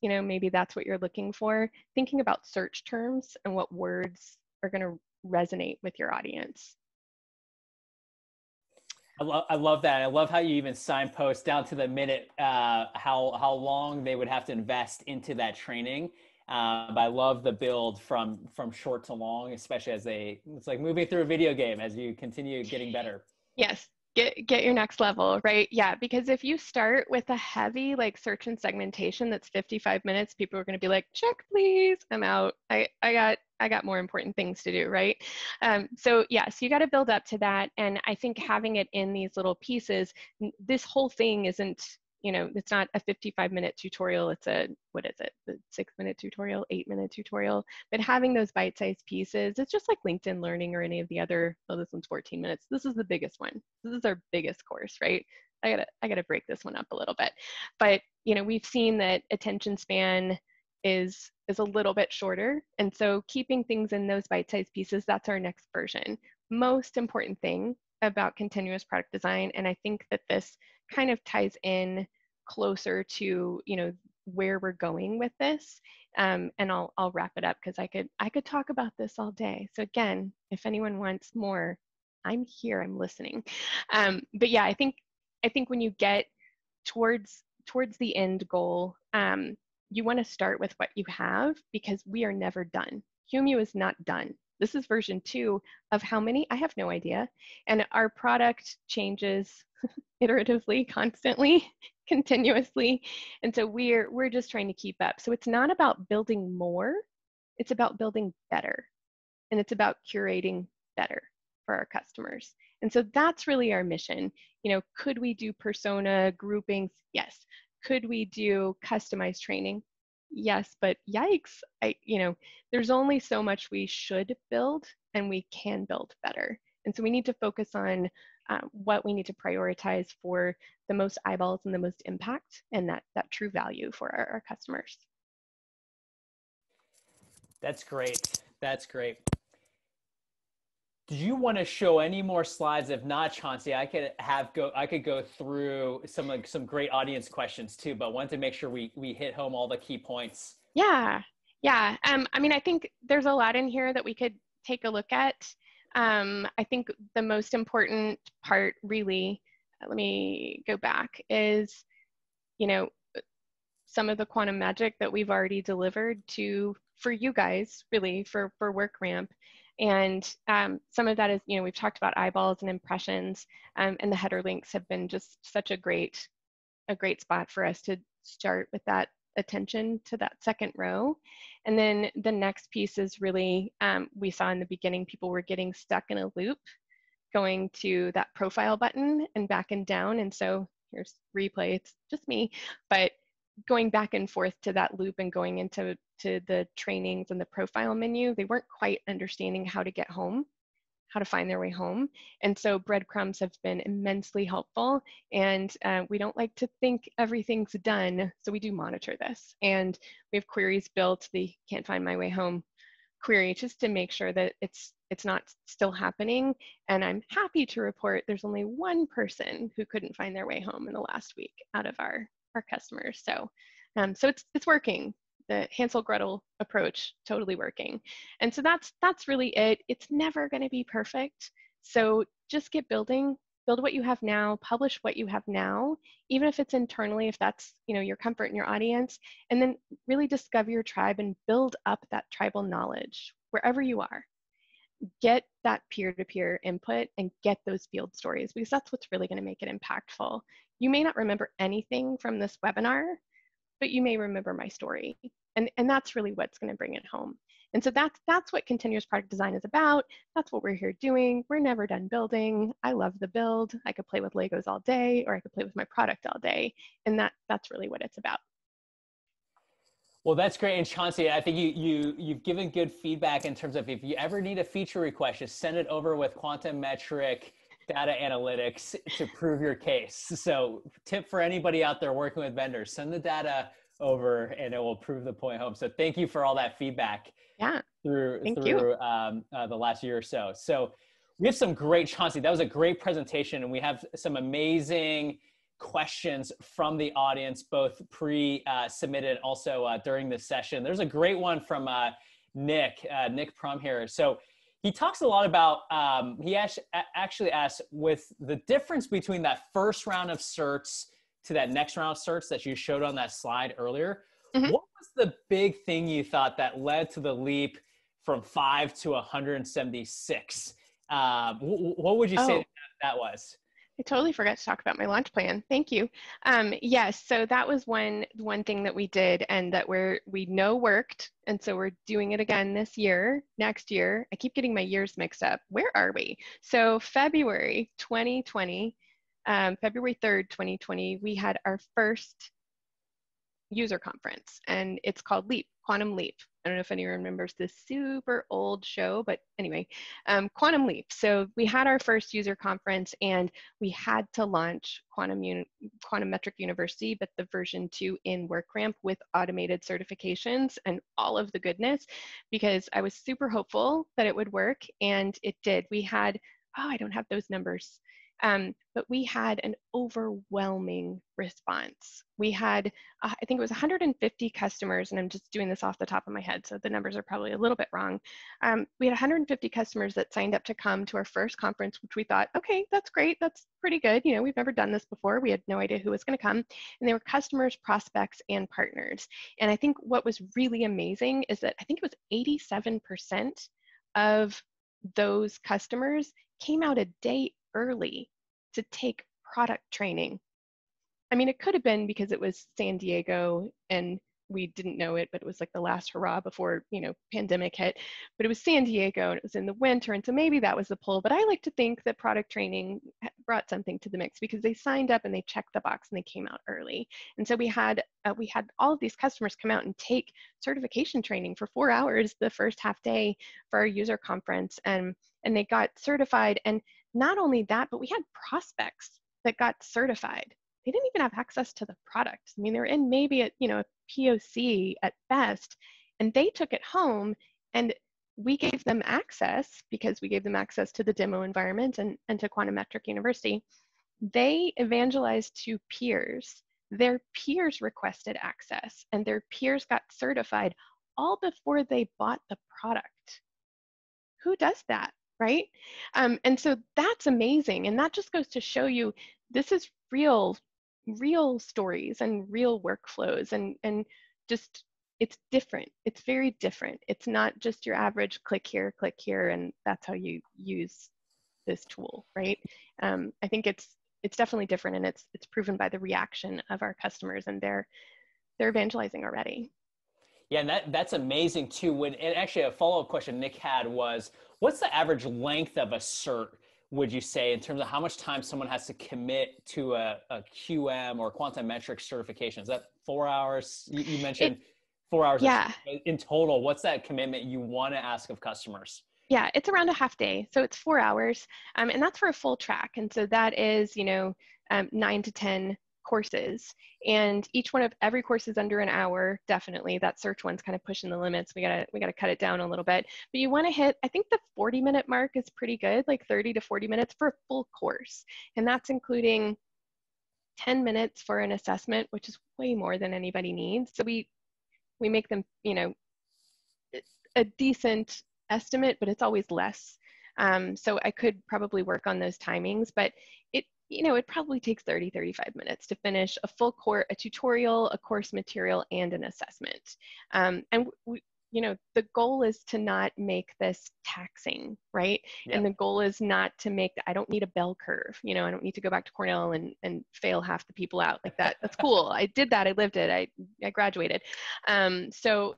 S2: You know, maybe that's what you're looking for. Thinking about search terms and what words are going to resonate with your audience.
S1: I love that. I love how you even signpost down to the minute how long they would have to invest into that training. But I love the build from short to long, especially as it's like moving through a video game as you continue getting better.
S2: Yes, get your next level, right? Yeah, because if you start with a heavy like search and segmentation that's 55 minutes, people are going to be like, check please, I'm out. I got more important things to do, right? So yes, you got to build up to that. And I think having it in these little pieces, this whole thing isn't, you know, it's not a 55-minute tutorial. It's a, what is it? The 6-minute tutorial, 8-minute tutorial. But having those bite-sized pieces, it's just like LinkedIn Learning or any of the other, oh, this one's 14 minutes. This is the biggest one. This is our biggest course, right? I gotta break this one up a little bit. But, you know, we've seen that attention span is a little bit shorter. And so keeping things in those bite-sized pieces, that's our next version. Most important thing about continuous product design, and I think that this kind of ties in closer to, you know, where we're going with this. And I'll wrap it up because I could talk about this all day. So again, if anyone wants more, I'm here, I'm listening. But yeah, I think when you get towards the end goal, you want to start with what you have, because we are never done. QMU is not done. This is version 2 of how many? I have no idea. And our product changes iteratively, constantly, continuously. And so we're just trying to keep up. So it's not about building more, it's about building better. And it's about curating better for our customers. And so that's really our mission. You know, could we do persona groupings? Yes. Could we do customized training? Yes, but yikes, you know, there's only so much we should build, and we can build better. And so we need to focus on what we need to prioritize for the most eyeballs and the most impact, and that true value for our customers.
S1: That's great. That's great. Do you want to show any more slides? If not, Chauncy, I could go through some great audience questions too, but wanted to make sure we hit home all the key points.
S2: Yeah. I mean, I think there's a lot in here that we could take a look at. I think the most important part, really, let me go back, is, you know, some of the quantum magic that we've already delivered for you guys, really, for WorkRamp. And some of that is, you know, we've talked about eyeballs and impressions, and the header links have been just such a great spot for us to start with that attention to that second row. And then the next piece is really, we saw in the beginning, people were getting stuck in a loop, going to that profile button and back and down. And so here's replay, it's just me, but going back and forth to that loop and going into the trainings and the profile menu, they weren't quite understanding how to get home, how to find their way home. And so breadcrumbs have been immensely helpful. And we don't like to think everything's done, so we do monitor this. And we have queries built, the can't find my way home query, just to make sure that it's not still happening. And I'm happy to report there's only one person who couldn't find their way home in the last week out of our customers. So so it's working. The Hansel Gretel approach, totally working. And so that's really it. It's never going to be perfect. So just get building, build what you have now, publish what you have now, even if it's internally, if that's, you know, your comfort in your audience, and then really discover your tribe and build up that tribal knowledge wherever you are. Get that peer-to-peer input and get those field stories, because that's what's really going to make it impactful. You may not remember anything from this webinar, but you may remember my story. And that's really what's going to bring it home. And so that's what continuous product design is about. That's what we're here doing. We're never done building. I love the build. I could play with Legos all day, or I could play with my product all day. And that's really what it's about.
S1: Well, that's great. And Chauncy, I think you've given good feedback in terms of, if you ever need a feature request, just send it over with quantum metric data analytics to prove your case. So tip for anybody out there working with vendors, send the data over and it will prove the point home. So thank you for all that feedback
S2: Yeah,
S1: through
S2: thank you.
S1: the last year or so. So we have some great, Chauncy, that was a great presentation, and we have some amazing questions from the audience, both pre-submitted and also during this session. There's a great one from Nick Prum here. So he talks a lot about, he actually asked, with the difference between that first round of certs to that next round of certs that you showed on that slide earlier,
S2: Mm-hmm.
S1: what was the big thing you thought that led to the leap from 5 to 176? What would you say that was?
S2: I totally forgot to talk about my launch plan. Thank you. Yes, so that was one thing that we did and that we know worked. And so we're doing it again this year, next year. I keep getting my years mixed up. Where are we? So February 2020, February 3rd, 2020, we had our first user conference, and it's called Leap, Quantum Leap. I don't know if anyone remembers this super old show, but anyway, Quantum Leap. So we had our first user conference, and we had to launch Quantum Metric University, but the version 2 in WorkRamp with automated certifications and all of the goodness, because I was super hopeful that it would work, and it did. We had, I don't have those numbers. But we had an overwhelming response. We had, I think it was 150 customers, and I'm just doing this off the top of my head, so the numbers are probably a little bit wrong. We had 150 customers that signed up to come to our first conference, which we thought, okay, that's great, that's pretty good. You know, we've never done this before. We had no idea who was going to come, and they were customers, prospects, and partners. And I think what was really amazing is that I think it was 87% of those customers came out a day early to take product training. I mean, it could have been because it was San Diego and we didn't know it, but it was like the last hurrah before, you know, pandemic hit. But it was San Diego and it was in the winter, and so maybe that was the pull. But I like to think that product training brought something to the mix because they signed up and they checked the box and they came out early. And so we had all of these customers come out and take certification training for 4 hours the first half day for our user conference, and they got certified. And not only that, but we had prospects that got certified. They didn't even have access to the product. I mean, they were in maybe a POC at best, and they took it home, and we gave them access because we gave them access to the demo environment and to Quantum Metric University. They evangelized to peers. Their peers requested access, and their peers got certified all before they bought the product. Who does that? Right? And so that's amazing. And that just goes to show you this is real stories and real workflows, and just it's different. It's very different. It's not just your average click here, and that's how you use this tool, right? I think it's definitely different, and it's proven by the reaction of our customers, and they're evangelizing already.
S1: Yeah, and that's amazing too. And actually a follow-up question Nick had was, what's the average length of a cert, would you say, in terms of how much time someone has to commit to a QM or quantum metric certification? Is that 4 hours? You mentioned 4 hours.
S2: Yeah.
S1: In total, what's that commitment you want to ask of customers?
S2: Yeah, it's around a half day. So it's 4 hours, and that's for a full track. And so that is, 9 to 10 courses, and every course is under an hour. Definitely that search one's kind of pushing the limits. We gotta cut it down a little bit, but you want to hit, I think the 40-minute mark is pretty good, like 30 to 40 minutes for a full course, and that's including 10 minutes for an assessment, which is way more than anybody needs. So we make them, a decent estimate, but it's always less. So I could probably work on those timings, but it probably takes 30, 35 minutes to finish a full course, a tutorial, a course material, and an assessment. And the goal is to not make this taxing, right? Yep. And the goal is not to I don't need a bell curve. I don't need to go back to Cornell and fail half the people out like that. That's cool. I did that. I lived it. I graduated. So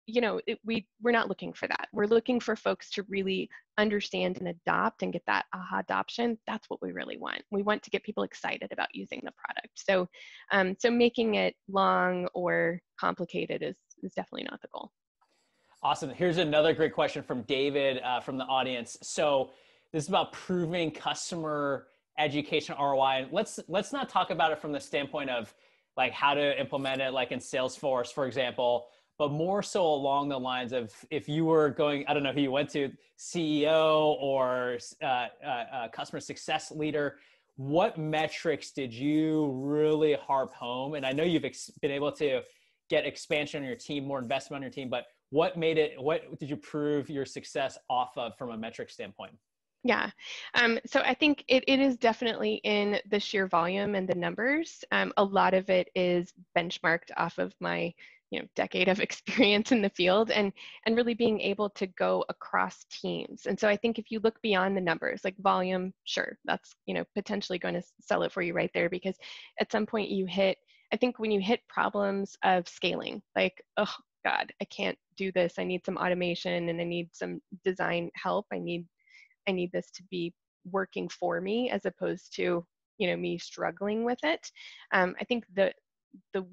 S2: we're not looking for that. We're looking for folks to really understand and adopt and get that aha adoption. That's what we really want. We want to get people excited about using the product. So, so making it long or complicated is definitely not the goal.
S1: Awesome. Here's another great question from David from the audience. So this is about proving customer education ROI. And let's not talk about it from the standpoint of like how to implement it, like in Salesforce, for example, but more so along the lines of if you were going, I don't know who you went to, CEO or customer success leader, what metrics did you really harp home? And I know you've been able to get expansion on your team, more investment on your team, but what did you prove your success off of from a metric standpoint?
S2: Yeah. So I think it is definitely in the sheer volume and the numbers. A lot of it is benchmarked off of my decade of experience in the field and really being able to go across teams. And so I think if you look beyond the numbers, like volume, sure, that's potentially going to sell it for you right there, because at some point I think when you hit problems of scaling, like, oh God, I can't do this. I need some automation and I need some design help. I need this to be working for me as opposed to me struggling with it. I think the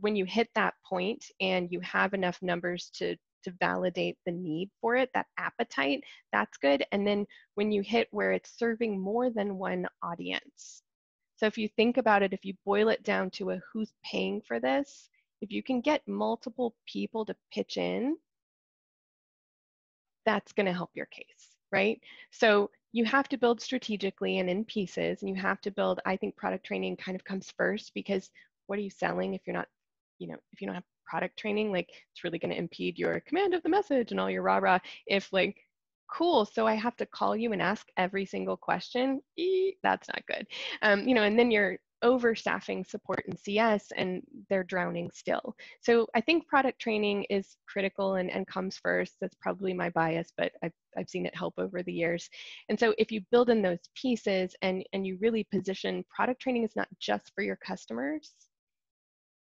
S2: when you hit that point and you have enough numbers to validate the need for it, that appetite, that's good. And then when you hit where it's serving more than one audience. So if you think about it, if you boil it down to a who's paying for this, if you can get multiple people to pitch in, that's going to help your case, right? So you have to build strategically and in pieces, and you have to build, I think product training kind of comes first, because what are you selling if you're not, if you don't have product training? Like, it's really going to impede your command of the message and all your rah-rah. If like, cool, so I have to call you and ask every single question, that's not good. And then you're overstaffing support and CS and they're drowning still. So I think product training is critical and comes first. That's probably my bias, but I've seen it help over the years. And so if you build in those pieces and you really position, product training is not just for your customers.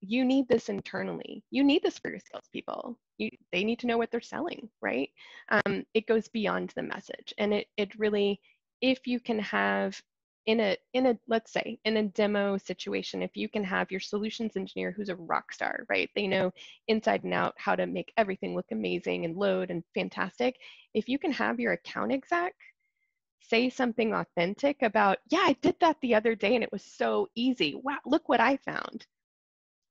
S2: You need this internally. You need this for your salespeople. They need to know what they're selling, right? It goes beyond the message. And it really, if you can have in a let's say in a demo situation, if you can have your solutions engineer who's a rock star, right? They know inside and out how to make everything look amazing and load and fantastic. If you can have your account exec say something authentic about, yeah, I did that the other day and it was so easy. Wow, look what I found.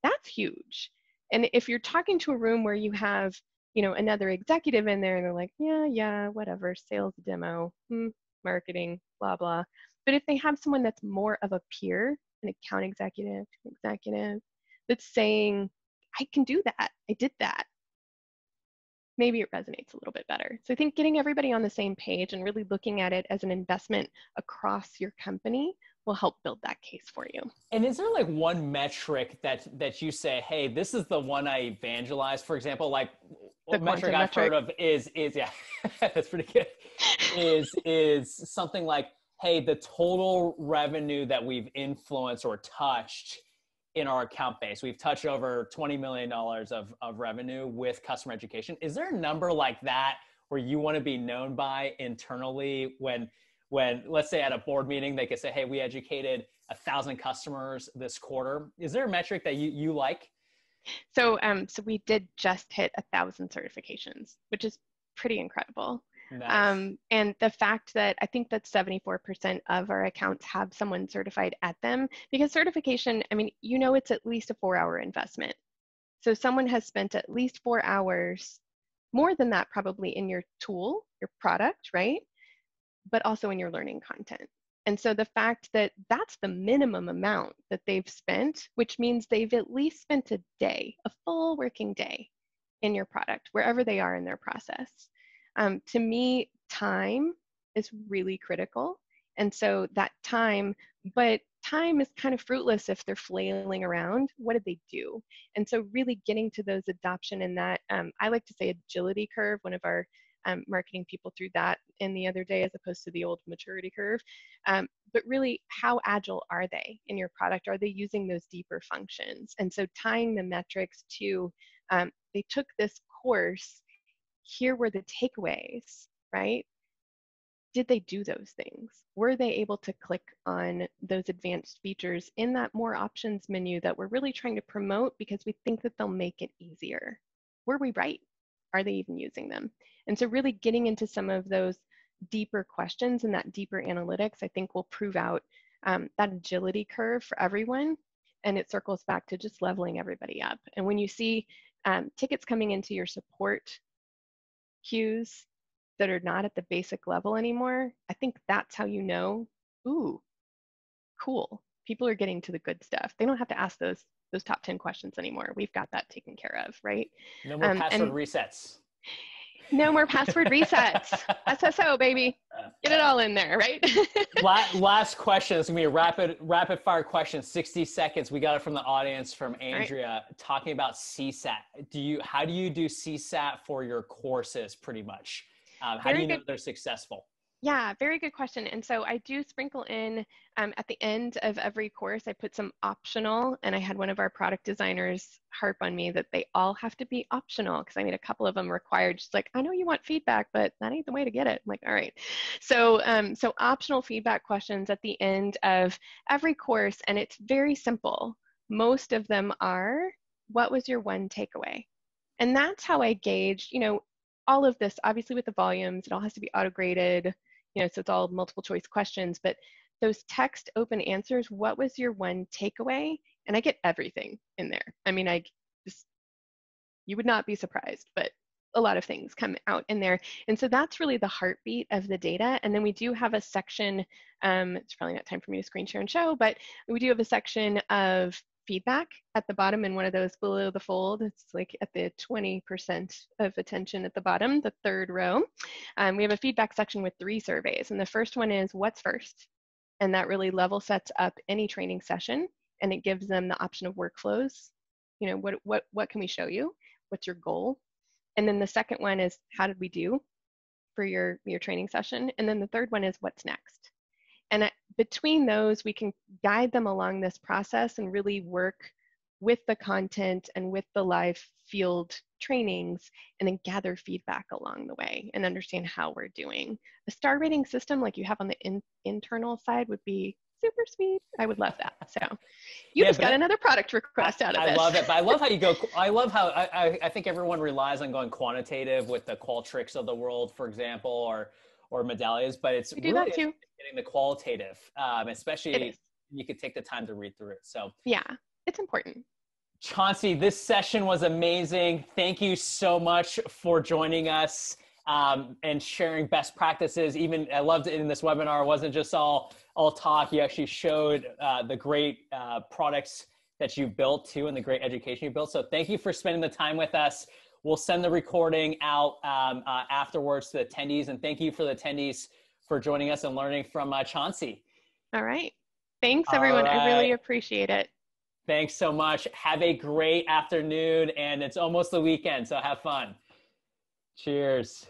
S2: That's huge. And if you're talking to a room where you have, another executive in there and they're like, yeah, whatever, sales demo, marketing, blah, blah. But if they have someone that's more of a peer, an account executive, that's saying, I can do that, I did that, maybe it resonates a little bit better. So I think getting everybody on the same page and really looking at it as an investment across your company will help build that case for you.
S1: And is there like one metric that you say, hey, this is the one I evangelize, for example, like
S2: The
S1: metric I've heard of is yeah, that's pretty good, is something like, hey, the total revenue that we've influenced or touched in our account base. We've touched over $20 million of revenue with customer education. Is there a number like that where you want to be known by internally when let's say at a board meeting, they could say, hey, we educated 1,000 customers this quarter. Is there a metric that you like?
S2: So we did just hit 1,000 certifications, which is pretty incredible.
S1: Nice.
S2: And the fact that I think that 74% of our accounts have someone certified at them, because certification, I mean, it's at least a 4-hour investment. So someone has spent at least 4 hours, more than that probably, in your tool, your product, right? But also in your learning content. And so the fact that that's the minimum amount that they've spent, which means they've at least spent a day, a full working day in your product, wherever they are in their process. To me, time is really critical. And so that time, but time is kind of fruitless if they're flailing around. What did they do? And so really getting to those adoption and that, I like to say agility curve. One of our marketing people through that in the other day, as opposed to the old maturity curve. But really, how agile are they in your product? Are they using those deeper functions? And so tying the metrics to, they took this course, here were the takeaways, right? Did they do those things? Were they able to click on those advanced features in that more options menu that we're really trying to promote because we think that they'll make it easier? Were we right? Are they even using them? And so really getting into some of those deeper questions and that deeper analytics, I think will prove out that agility curve for everyone. And it circles back to just leveling everybody up. And when you see tickets coming into your support queues that are not at the basic level anymore, I think that's how you know, ooh, cool. People are getting to the good stuff. They don't have to ask those top 10 questions anymore. We've got that taken care of, right?
S1: No more password resets.
S2: No more password resets. SSO, baby. Get it all in there, right?
S1: Last question. It's gonna be a rapid fire question, 60 seconds. We got it from the audience, from Andrea, talking about CSAT. How do you do CSAT for your courses, pretty much? How do you know they're successful?
S2: Yeah, very good question. And so I do sprinkle in at the end of every course, I put some optional, and I had one of our product designers harp on me that they all have to be optional, because I made a couple of them required, just like, I know you want feedback, but that ain't the way to get it. I'm like, all right. So, so optional feedback questions at the end of every course, and it's very simple. Most of them are, what was your one takeaway? And that's how I gauge, all of this, obviously with the volumes, it all has to be auto-graded, so it's all multiple choice questions, but those text open answers, what was your one takeaway? And I get everything in there. I mean, you would not be surprised, but a lot of things come out in there. And so that's really the heartbeat of the data. And then we do have a section, it's probably not time for me to screen share and show, but we do have a section of feedback at the bottom in one of those below the fold. It's like at the 20% of attention at the bottom, the third row. We have a feedback section with 3 surveys. And the first one is, what's first? And that really level sets up any training session, and it gives them the option of workflows. What can we show you? What's your goal? And then the second one is, how did we do for your training session? And then the third one is, what's next? And between those, we can guide them along this process and really work with the content and with the live field trainings, and then gather feedback along the way and understand how we're doing. A star rating system like you have on the internal side would be super sweet. I would love that. So you just got another product request out of this.
S1: I love it. But I love how you go, I love how I think everyone relies on going quantitative with the Qualtrics of the world, for example, or Medallias, but it's
S2: we do really that too.
S1: Getting the qualitative, especially you could take the time to read through it. So
S2: yeah, it's important.
S1: Chauncy, this session was amazing. Thank you so much for joining us and sharing best practices. Even I loved it in this webinar. It wasn't just all talk. You actually showed the great products that you built too, and the great education you built. So thank you for spending the time with us. We'll send the recording out afterwards to the attendees, and thank you for the attendees for joining us and learning from Chauncy.
S2: All right. Thanks, everyone. I really appreciate it.
S1: Thanks so much. Have a great afternoon, and it's almost the weekend, so have fun. Cheers.